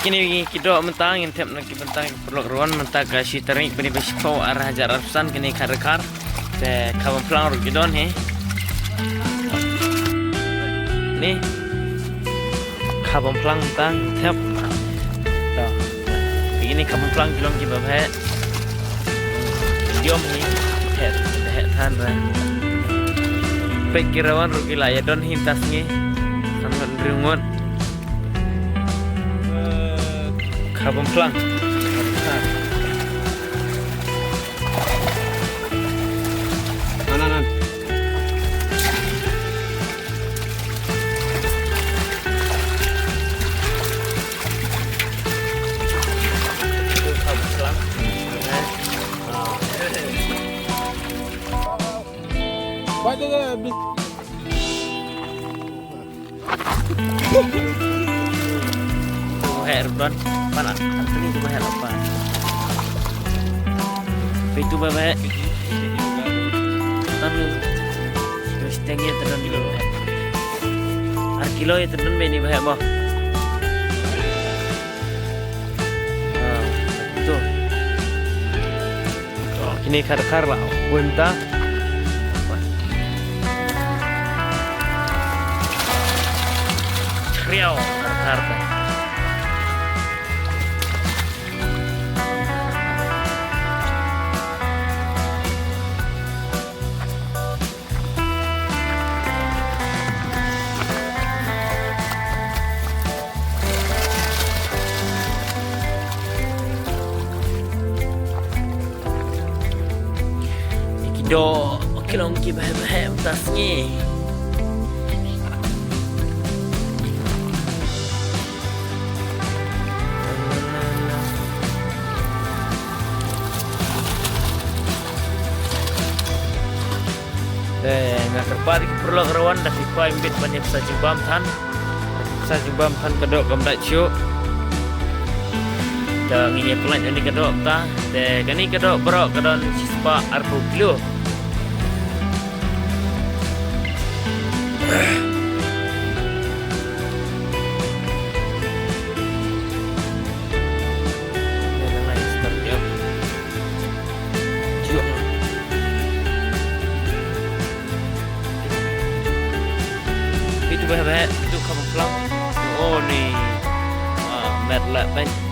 kini kita mentang yang tiap lagi mentang perlu ruan mentang kasih terik beri besikau arah jarak pesan kini kar te kawan pelang rugi don he ni kawan pelang mentang tiap dah ini kawan pelang kilong kita he diom ni he than ra pikirawan rugi lah ya don hintas ni sangat ringut Kabum pelang. Nan. Itu kabum pelang. Baik tu ke? Herban mana ini tu bahaya apa itu bahaya tapi terus tinggi terus di bawah kilo itu terus beni bahaya boh itu ini kar lah bunta kriau kar do kilong ki bahem tasnya nggak kerpati perlu kerawan dah kita imbit banyak sajibam tan kedok gamdak ciu dah ini pelan ini kedok ta deh kini kedok berok kedon sispa arbu kilo itu bahaya itu kamu pulang oh nih met lah